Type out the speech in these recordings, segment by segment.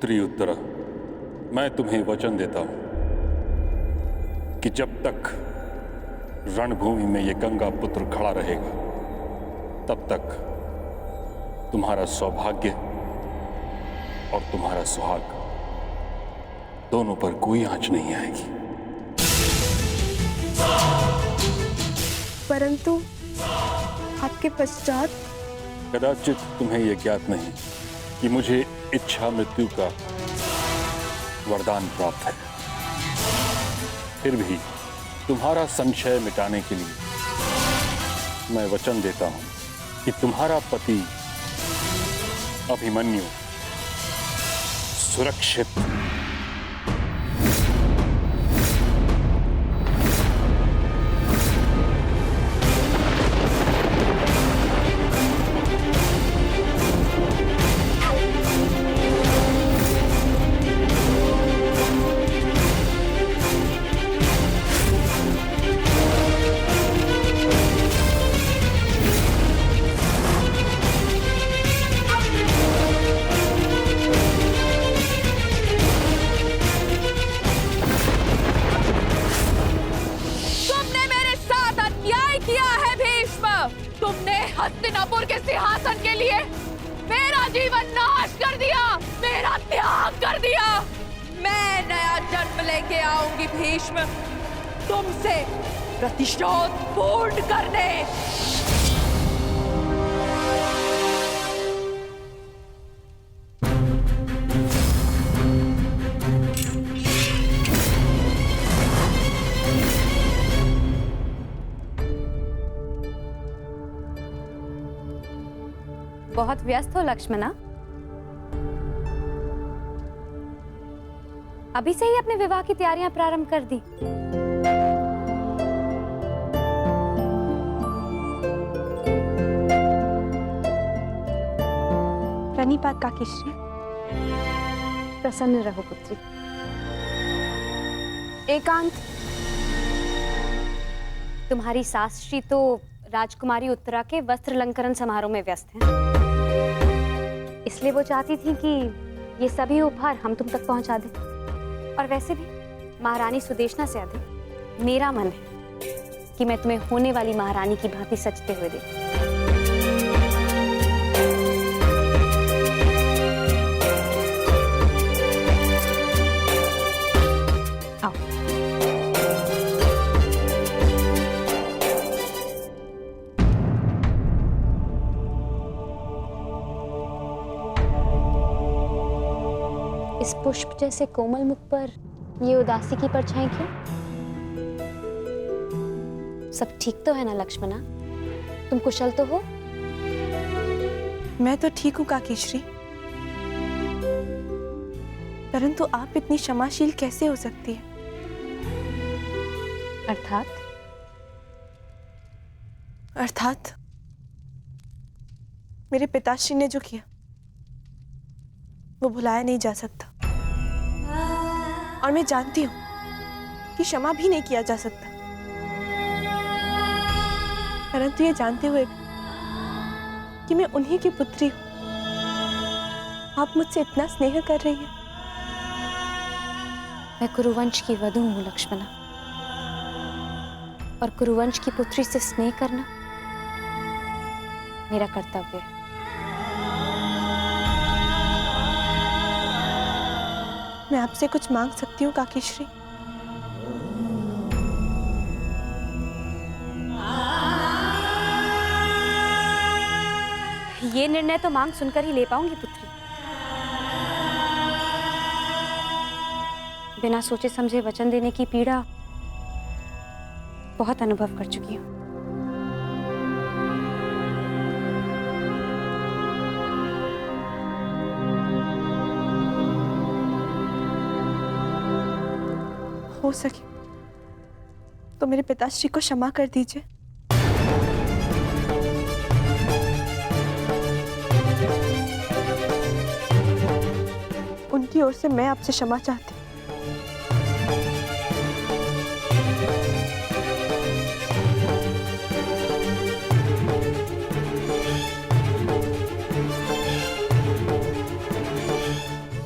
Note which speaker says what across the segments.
Speaker 1: त्रिउत्तरा, मैं तुम्हें वचन देता हूं कि जब तक रणभूमि में ये गंगा पुत्र खड़ा रहेगा तब तक तुम्हारा सौभाग्य और तुम्हारा सुहाग दोनों पर कोई आंच नहीं आएगी।
Speaker 2: परंतु आपके पश्चात
Speaker 1: कदाचित तुम्हें यह ज्ञात नहीं कि मुझे इच्छा मृत्यु का वरदान प्राप्त है। फिर भी तुम्हारा संशय मिटाने के लिए मैं वचन देता हूं कि तुम्हारा पति अभिमन्यु सुरक्षित
Speaker 3: हस्तिनापुर के सिंहासन के लिए मेरा जीवन नाश कर दिया, मेरा त्याग कर दिया। मैं नया जन्म लेके आऊंगी भीष्म, तुमसे प्रतिशोध पूर्ण करने।
Speaker 4: बहुत व्यस्त हो लक्ष्मणा? अभी से ही अपने विवाह की तैयारियां प्रारंभ कर दी।
Speaker 2: प्रणिपात काकीश्री।
Speaker 4: प्रसन्न रहो पुत्री।
Speaker 2: एकांत।
Speaker 4: तुम्हारी सास श्री तो राजकुमारी उत्तरा के वस्त्र अलंकरण समारोह में व्यस्त हैं। इसलिए वो चाहती थी कि ये सभी उपहार हम तुम तक पहुंचा दें। और वैसे भी महारानी सुदेशना से अधिक मेरा मन है कि मैं तुम्हें होने वाली महारानी की भांति सजते हुए देखूं। इस पुष्प जैसे कोमल मुख पर ये उदासी की परछाई क्यों? सब ठीक तो है ना लक्ष्मणा? तुम कुशल तो हो?
Speaker 2: मैं तो ठीक हूँ काकीश्री, परंतु आप इतनी क्षमाशील कैसे हो सकती है? अर्थात मेरे पिताश्री ने जो किया वो भुलाया नहीं जा सकता, और मैं जानती हूं कि क्षमा भी नहीं किया जा सकता। परंतु ये जानते हुए कि मैं उन्हीं की पुत्री हूं, आप मुझसे इतना स्नेह कर रही हैं।
Speaker 4: मैं कुरुवंश की वधू हूं लक्ष्मणा, और कुरुवंश की पुत्री से स्नेह करना मेरा कर्तव्य है।
Speaker 2: मैं आपसे कुछ मांग सकती हूँ काकीश्री?
Speaker 4: ये निर्णय तो मांग सुनकर ही ले पाऊंगी पुत्री। बिना सोचे समझे वचन देने की पीड़ा बहुत अनुभव कर चुकी हूँ।
Speaker 2: हो सके तो मेरे पिताश्री को क्षमा कर दीजिए। उनकी ओर से मैं आपसे क्षमा चाहती हूँ।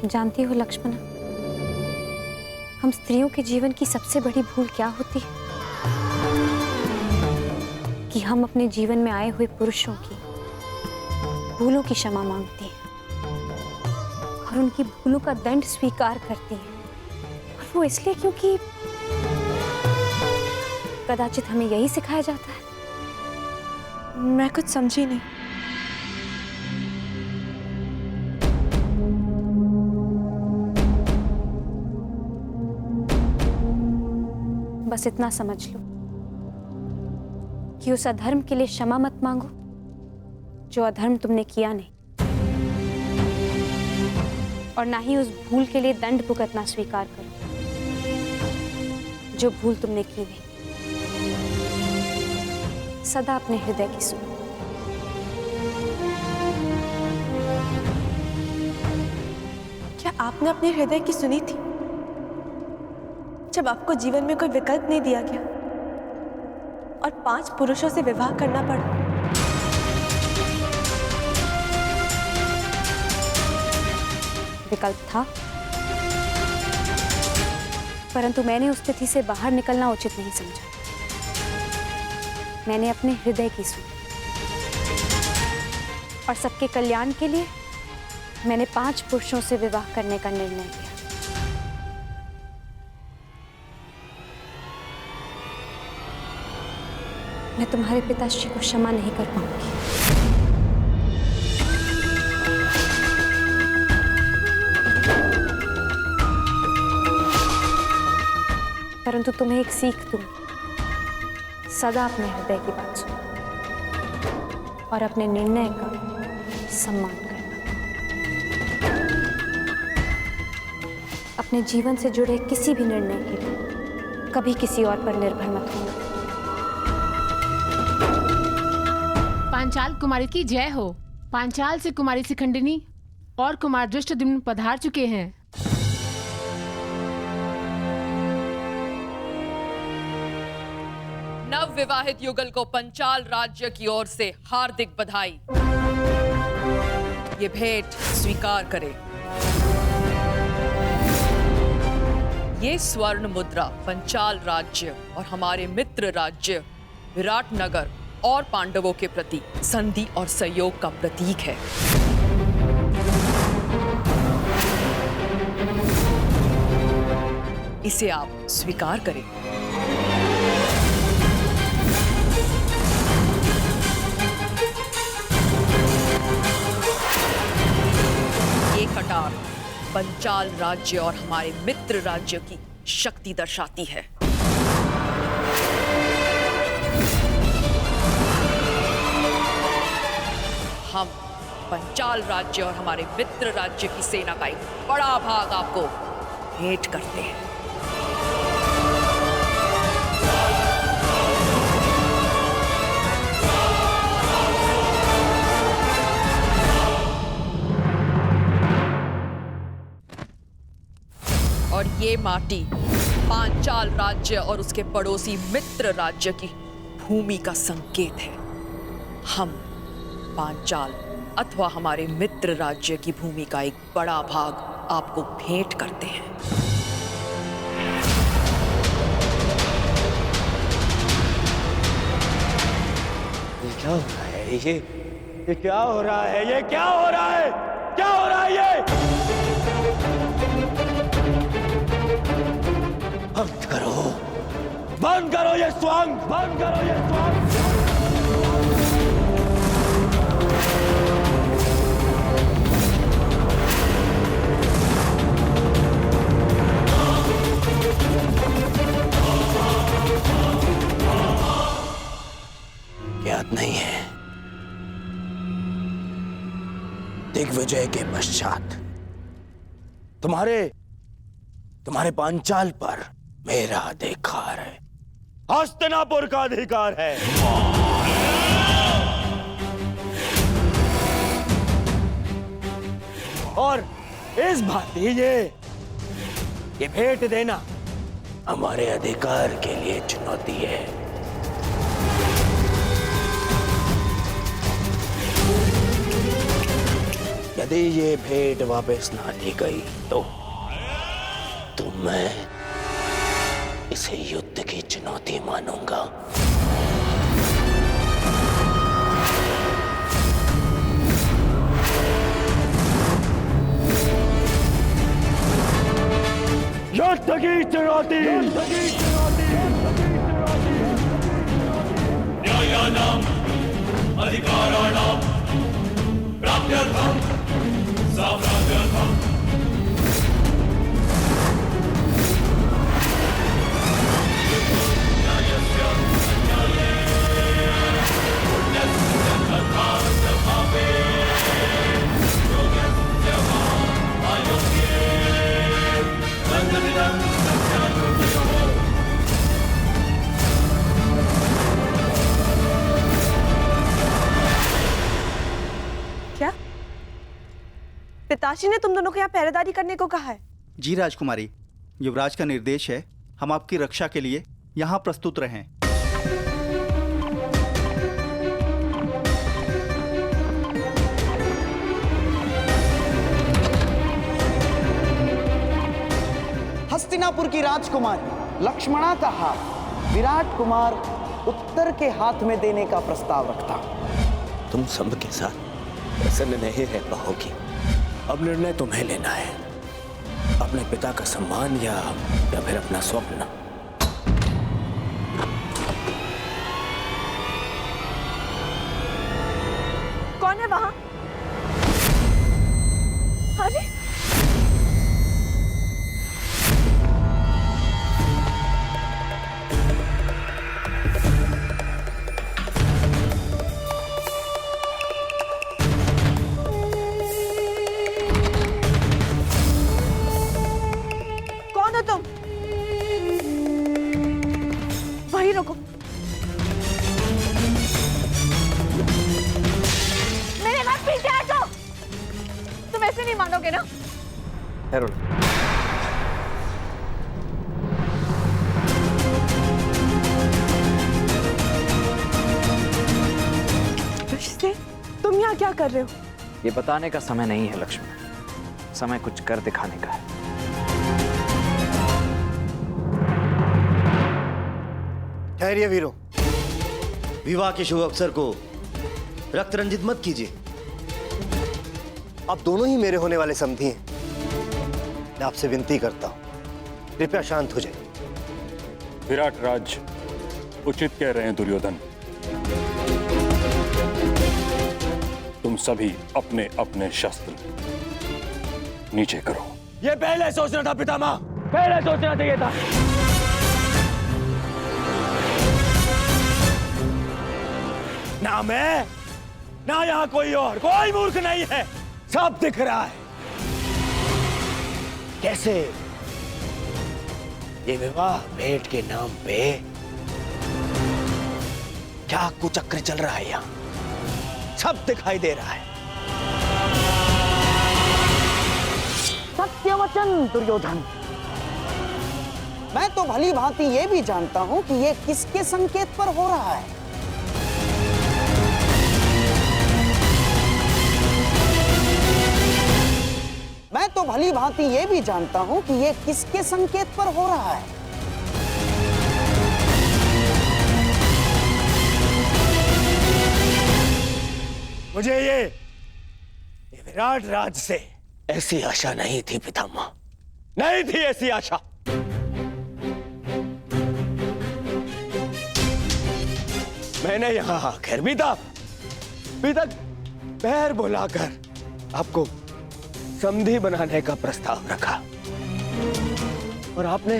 Speaker 4: जानती हो लक्ष्मणा, हम स्त्रियों के जीवन की सबसे बड़ी भूल क्या होती है? कि हम अपने जीवन में आए हुए पुरुषों की भूलों की क्षमा मांगती हैं और उनकी भूलों का दंड स्वीकार करती हैं। और वो इसलिए क्योंकि कदाचित हमें यही सिखाया जाता है।
Speaker 2: मैं कुछ समझी नहीं।
Speaker 4: बस इतना समझ लो कि उस अधर्म के लिए क्षमा मत मांगो जो अधर्म तुमने किया नहीं, और ना ही उस भूल के लिए दंड भुगतना स्वीकार करो जो भूल तुमने की नहीं। सदा अपने हृदय की सुनो।
Speaker 2: क्या आपने अपने हृदय की सुनी थी जब आपको जीवन में कोई विकल्प नहीं दिया गया और 5 पुरुषों से विवाह करना पड़ा?
Speaker 4: विकल्प था, परंतु मैंने उस स्थिति से बाहर निकलना उचित नहीं समझा। मैंने अपने हृदय की सुनी और सबके कल्याण के लिए मैंने 5 पुरुषों से विवाह करने का निर्णय लिया। मैं तुम्हारे पिताश्री को क्षमा नहीं कर पाऊंगी। परंतु तुम्हें एक सीख दूंगी, सदा अपने हृदय की बात सुनो और अपने निर्णय का सम्मान करना। अपने जीवन से जुड़े किसी भी निर्णय के लिए कभी किसी और पर निर्भर मत होना।
Speaker 5: पांचाल कुमारी की जय हो। पांचाल से कुमारी शिखंडिनी और कुमार दृष्टद्युम्न पधार चुके हैं।
Speaker 3: नव विवाहित युगल को पंचाल राज्य की ओर से हार्दिक बधाई। ये भेंट स्वीकार करें। ये स्वर्ण मुद्रा पंचाल राज्य और हमारे मित्र राज्य विराटनगर और पांडवों के प्रति संधि और सहयोग का प्रतीक है। इसे आप स्वीकार करें। ये कटार पंचाल राज्य और हमारे मित्र राज्य की शक्ति दर्शाती है। हम पंचाल राज्य और हमारे मित्र राज्य की सेना का एक बड़ा भाग आपको भेंट करते हैं। और ये माटी पांचाल राज्य और उसके पड़ोसी मित्र राज्य की भूमि का संकेत है। हम पांचाल अथवा हमारे मित्र राज्य की भूमि का एक बड़ा भाग आपको भेंट करते हैं।
Speaker 6: ये क्या हो रहा है? ये क्या हो रहा है? ये क्या हो रहा है? क्या हो रहा है ये? बंद करो, बंद करो ये स्वांग, बंद करो ये स्वांग। याद नहीं है, दिग्विजय के पश्चात तुम्हारे पांचाल पर मेरा अधिकार है, हस्तिनापुर का अधिकार है। और इस भांति ये भेंट देना हमारे अधिकार के लिए चुनौती है। यदि ये भेंट वापस ना ली गई तो मैं इसे युद्ध की चुनौती मानूंगा। युद्ध की चुनौती।
Speaker 7: न्यायानाम् अधिकाराणां प्राप्त्यर्थं साम्राज्यार्थं न्यायस्य अन्याये पुण्यस्य धर्मस्य भावे योग्यस्य वा अयोग्ये दण्डनिदं सत्याग्रहयोः।
Speaker 2: क्या पिताश्री ने तुम दोनों को यहाँ पहरेदारी करने को कहा है?
Speaker 8: जी राजकुमारी, युवराज का निर्देश है, हम आपकी रक्षा के लिए यहाँ प्रस्तुत रहें।
Speaker 9: हस्तिनापुर की राजकुमारी लक्ष्मणा का हाथ विराट कुमार उत्तर के हाथ में देने का प्रस्ताव रखता हूं।
Speaker 6: तुम सबके साथ प्रसन्न नहीं रह पाओगी। अब निर्णय तुम्हें लेना है, अपने पिता का सम्मान या फिर अपना स्वप्न।
Speaker 2: कौन है वहां? अरे कौन हो तुम? वहीं रुको। मेरे बाद पीछे हटो। तुम ऐसे नहीं मानोगे ना? रिश्ते, तुम यहाँ क्या कर रहे हो?
Speaker 10: ये बताने का समय नहीं है लक्ष्मण, समय कुछ कर दिखाने का है।
Speaker 11: ठहरिए वीरों, विवाह के शुभ अवसर को रक्त रंजित मत कीजिए। आप दोनों ही मेरे होने वाले समधी हैं। मैं आपसे विनती करता हूं, कृपया शांत हो जाइए।
Speaker 1: विराट राज उचित कह रहे हैं दुर्योधन। तुम सभी अपने अपने शस्त्र नीचे करो।
Speaker 6: ये पहले सोचना था पितामह, पहले सोचना चाहिए था। ना मैं, ना यहां कोई मूर्ख नहीं है, सब दिख रहा है। कैसे ये विवाह भेंट के नाम पे क्या कुचक्र चल रहा है, यहां सब दिखाई दे रहा है।
Speaker 9: सत्यवचन दुर्योधन, मैं तो भली भांति ये भी जानता हूं कि ये किसके संकेत पर हो रहा है। मैं तो भली भांति ये भी जानता हूं कि ये किसके संकेत पर हो रहा है।
Speaker 6: मुझे ये विराट राज से ऐसी आशा नहीं थी पितामह, नहीं थी ऐसी आशा। मैंने यहां आकर भी तक पैर बुलाकर आपको समधी बनाने का प्रस्ताव रखा और आपने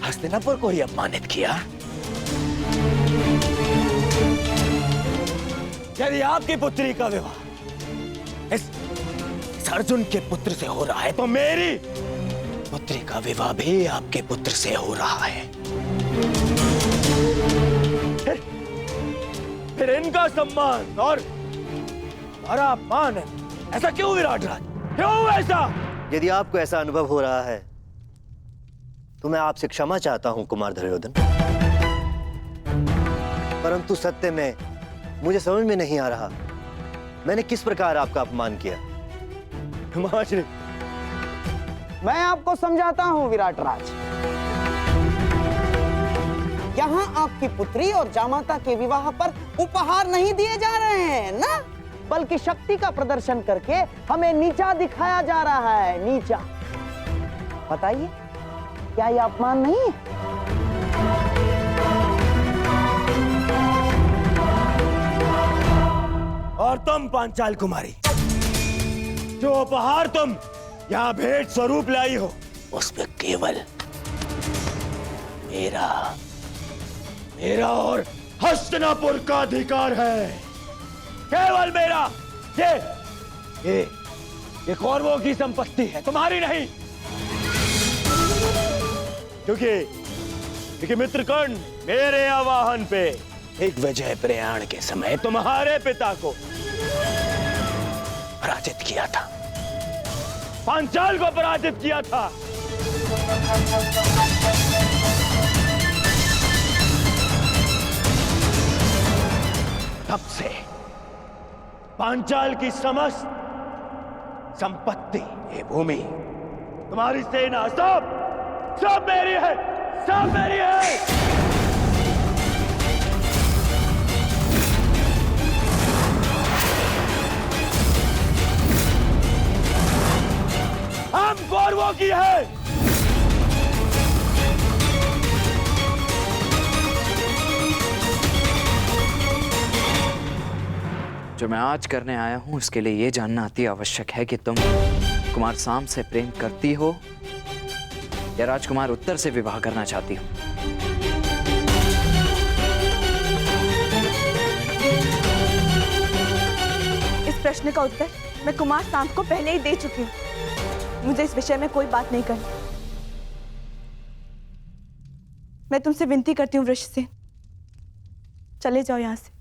Speaker 6: हस्तिनापुर को ही अपमानित किया। यदि आपकी पुत्री का विवाह इस अर्जुन के पुत्र से हो रहा है तो मेरी पुत्री का विवाह भी आपके पुत्र से हो रहा है। फिर इनका सम्मान और हमारा अपमान, ऐसा क्यों विराट राज, क्यों ऐसा?
Speaker 11: यदि आपको ऐसा अनुभव हो रहा है तो मैं आपसे क्षमा चाहता हूं कुमार दुर्योधन, परंतु सत्य में मुझे समझ में नहीं आ रहा मैंने किस प्रकार आपका अपमान किया।
Speaker 6: हिमाश्री,
Speaker 9: मैं आपको समझाता हूं विराट राज। यहाँ आपकी पुत्री और जामाता के विवाह पर उपहार नहीं दिए जा रहे हैं ना, बल्कि शक्ति का प्रदर्शन करके हमें नीचा दिखाया जा रहा है, नीचा। बताइए, क्या यह अपमान नहीं है?
Speaker 6: और तुम पांचाल कुमारी, जो उपहार तुम यहाँ भेंट स्वरूप लाई हो, उसमें केवल मेरा और हस्तिनापुर का अधिकार है, केवल मेरा। ये कौरवों की संपत्ति है, तुम्हारी नहीं। क्योंकि मित्रकर्ण मेरे आवाहन पे एक विजय प्रयाण के समय तुम्हारे पिता को पराजित किया था, पांचाल को पराजित किया था। तब से पांचाल की समस्त संपत्ति, ये भूमि, तुम्हारी सेना, सब मेरी है, सब मेरी है। हम कौरवों की है।
Speaker 10: जो मैं आज करने आया हूं, उसके लिए ये जानना अति आवश्यक है कि तुम कुमार साम से प्रेम करती हो या राजकुमार उत्तर से विवाह करना चाहती हो।
Speaker 2: इस प्रश्न का उत्तर मैं कुमार साम को पहले ही दे चुकी हूँ। मुझे इस विषय में कोई बात नहीं करनी। मैं तुमसे विनती करती हूँ वृषसेन, चले जाओ यहाँ से।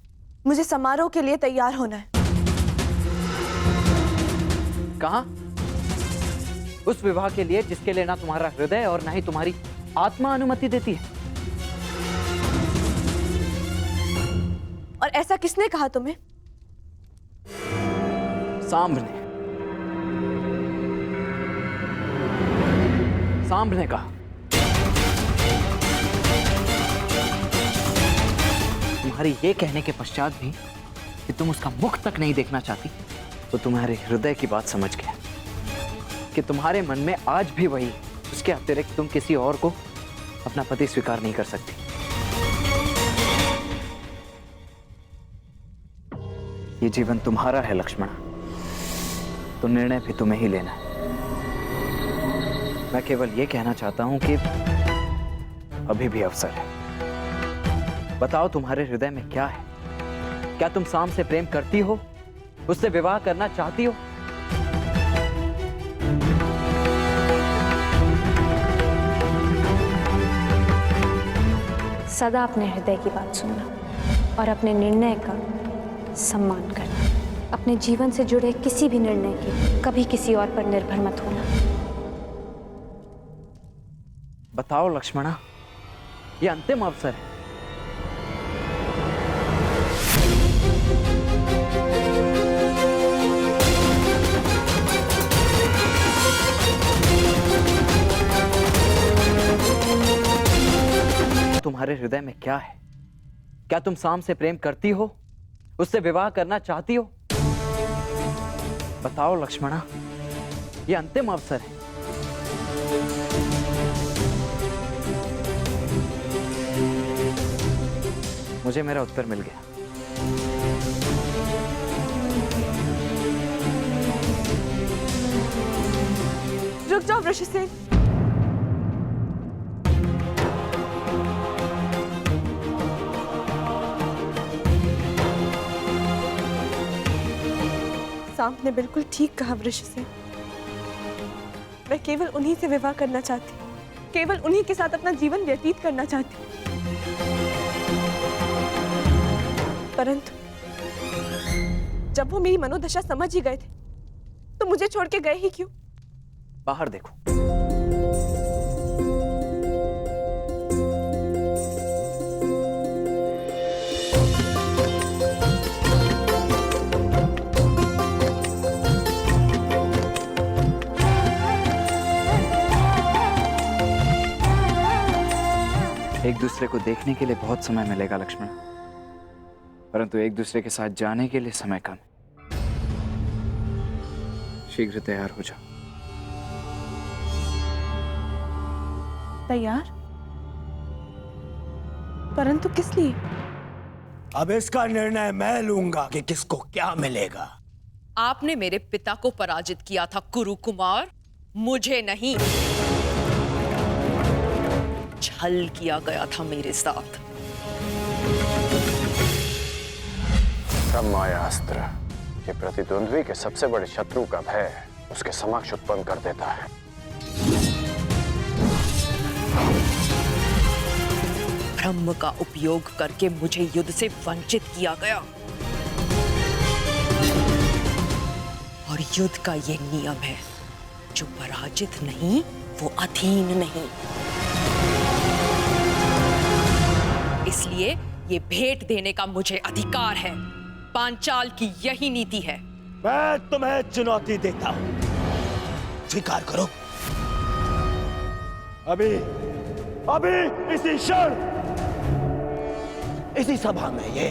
Speaker 2: मुझे समारोह के लिए तैयार होना है।
Speaker 10: कहाँ? उस विवाह के लिए जिसके लिए ना तुम्हारा हृदय और ना ही तुम्हारी आत्मा अनुमति देती है।
Speaker 2: और ऐसा किसने कहा तुम्हें?
Speaker 10: सांब ने कहा। तुम्हारे ये कहने के पश्चात भी कि तुम उसका मुख तक नहीं देखना चाहती, तो तुम्हारे हृदय की बात समझ गया कि तुम्हारे मन में आज भी वही, उसके अतिरिक्त तुम किसी और को अपना पति स्वीकार नहीं कर सकती। ये जीवन तुम्हारा है लक्ष्मण, तो निर्णय भी तुम्हें ही लेना है। मैं केवल ये कहना चाहता हूं कि अभी भी अवसर है। बताओ तुम्हारे हृदय में क्या है? क्या तुम साम से प्रेम करती हो, उससे विवाह करना चाहती हो?
Speaker 4: सदा अपने हृदय की बात सुनना और अपने निर्णय का सम्मान करना। अपने जीवन से जुड़े किसी भी निर्णय के कभी किसी और पर निर्भर मत होना।
Speaker 10: बताओ लक्ष्मणा, ये अंतिम अवसर है। तुम्हारे हृदय में क्या है? क्या तुम साम से प्रेम करती हो, उससे विवाह करना चाहती हो? बताओ लक्ष्मणा, ये अंतिम अवसर है। मुझे मेरा उत्तर मिल गया।
Speaker 2: रुक जाओ वृषसेन। सांप ने बिल्कुल ठीक कहा वृषसेन। मैं केवल उन्हीं से विवाह करना चाहती, केवल उन्हीं के साथ अपना जीवन व्यतीत करना चाहती। परंतु जब वो मेरी मनोदशा समझ ही गए थे, तो मुझे छोड़ के गए ही क्यों?
Speaker 10: बाहर देखो। एक दूसरे को देखने के लिए बहुत समय मिलेगा लक्ष्मण, परंतु एक दूसरे के साथ जाने के लिए समय कम। शीघ्र तैयार हो जाओ।
Speaker 2: तैयार? परंतु किस लिए?
Speaker 6: अब इसका निर्णय मैं लूंगा कि किसको क्या मिलेगा।
Speaker 3: आपने मेरे पिता को पराजित किया था कुरु कुमार, मुझे नहीं। छल किया गया था मेरे साथ।
Speaker 12: ब्रह्मास्त्र ये प्रतिद्वंद्वी के सबसे बड़े शत्रु का भय उसके समक्ष उत्पन्न कर देता है।
Speaker 3: ब्रह्म का उपयोग करके मुझे युद्ध से वंचित किया गया, और युद्ध का ये नियम है, जो पराजित नहीं वो अधीन नहीं। इसलिए ये भेंट देने का मुझे अधिकार है। पांचाल की यही नीति है।
Speaker 6: मैं तुम्हें चुनौती देता हूं, स्वीकार करो। अभी इसी क्षण इसी सभा में ये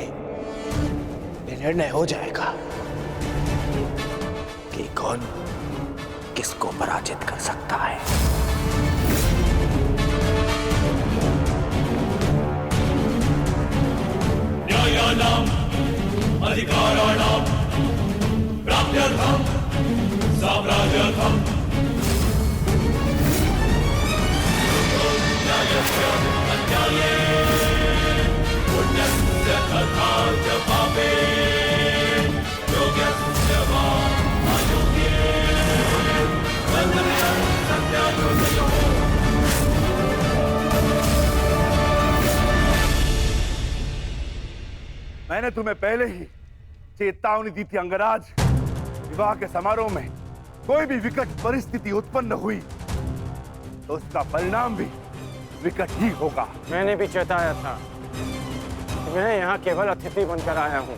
Speaker 6: निर्णय हो जाएगा कि कौन किसको पराजित कर सकता है।
Speaker 7: न्यायानाम् अधिकाराणाम् प्राप्त्यर्थं साम्राज्यर्थं न्यायस्य अन्याये पुण्यस्य तथा च पापे योग्यस्य वा अयोग्ये बन्धनं सत्यायोगयोः।
Speaker 13: मैंने तुम्हें पहले ही चेतावनी दी थी अंगराज, विवाह के समारोह में कोई भी विकट परिस्थिति उत्पन्न हुई तो उसका परिणाम भी विकट ही होगा।
Speaker 12: मैंने भी चेताया था, मैं यहाँ केवल अतिथि बनकर आया हूँ,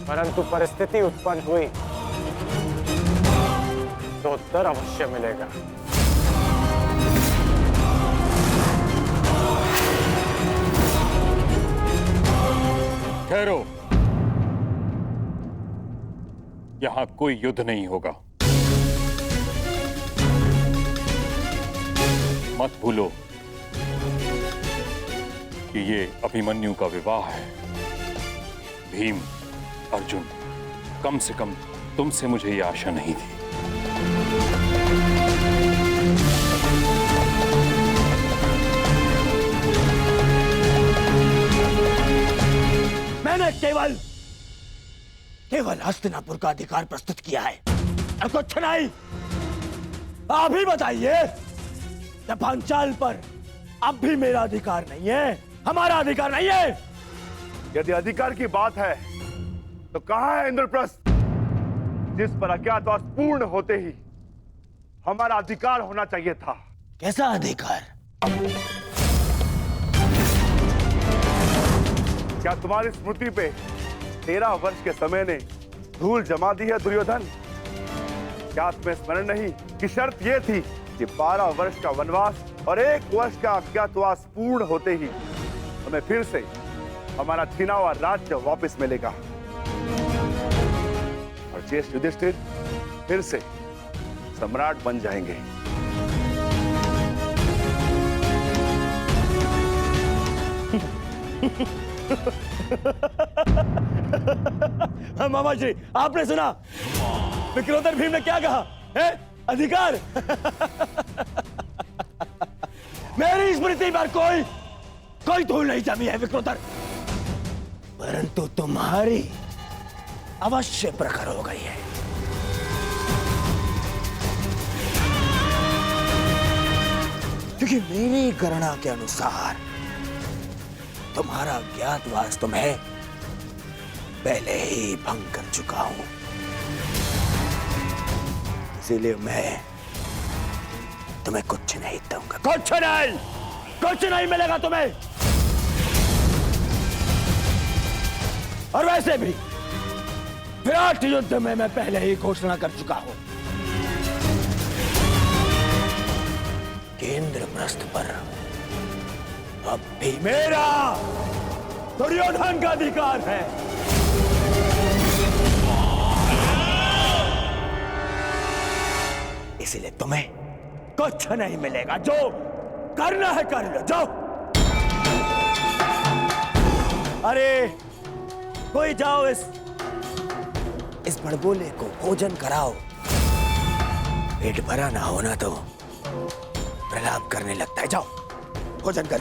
Speaker 12: परंतु परिस्थिति उत्पन्न हुई तो उत्तर अवश्य मिलेगा।
Speaker 1: ठहरो, यहां कोई युद्ध नहीं होगा। मत भूलो कि ये अभिमन्यु का विवाह है। भीम, अर्जुन, कम से कम तुमसे मुझे ये आशा नहीं थी।
Speaker 6: मैंने केवल हस्तिनापुर का अधिकार प्रस्तुत किया है, और कुछ नहीं। आप ही बताइए, जब पांचाल पर अब भी मेरा अधिकार नहीं है, हमारा अधिकार नहीं है।
Speaker 13: यदि अधिकार की बात है तो कहां है इंद्रप्रस्थ, जिस पर अज्ञातवास पूर्ण होते ही हमारा अधिकार होना चाहिए था।
Speaker 6: कैसा अधिकार?
Speaker 13: क्या तुम्हारी स्मृति पे 13 वर्ष के समय ने धूल जमा दी है दुर्योधन? क्या तुम्हें स्मरण नहीं कि शर्त यह थी कि 12 वर्ष का वनवास और 1 वर्ष का अज्ञातवास पूर्ण होते ही हमें फिर से हमारा छीना हुआ राज्य वापस मिलेगा, और ज्येष्ठ युधिष्ठिर फिर से सम्राट बन जाएंगे।
Speaker 6: मामा जी, आपने सुना विक्रोधर भीम ने क्या कहा है? अधिकार। मेरी स्मृति पर कोई धूल नहीं जमी है विक्रोधर, परंतु तुम्हारी अवश्य प्रखर हो गई है। क्योंकि मेरी गणना के अनुसार तुम्हारा ज्ञातवास तुम्हें पहले ही भंग कर चुका हूं, इसीलिए मैं तुम्हें कुछ नहीं दूंगा। कुछ नहीं मिलेगा तुम्हें। और वैसे भी विराट युद्ध में मैं पहले ही घोषणा कर चुका हूं कि इंद्रप्रस्थ पर अब भी मेरा दुर्योधन का अधिकार है। इसलिए तुम्हें कुछ नहीं मिलेगा। जो करना है कर लो, जाओ। अरे कोई जाओ, इस बड़बोले को भोजन कराओ। पेट भरा ना होना तो प्रलाप करने लगता है। जाओ भोजन करके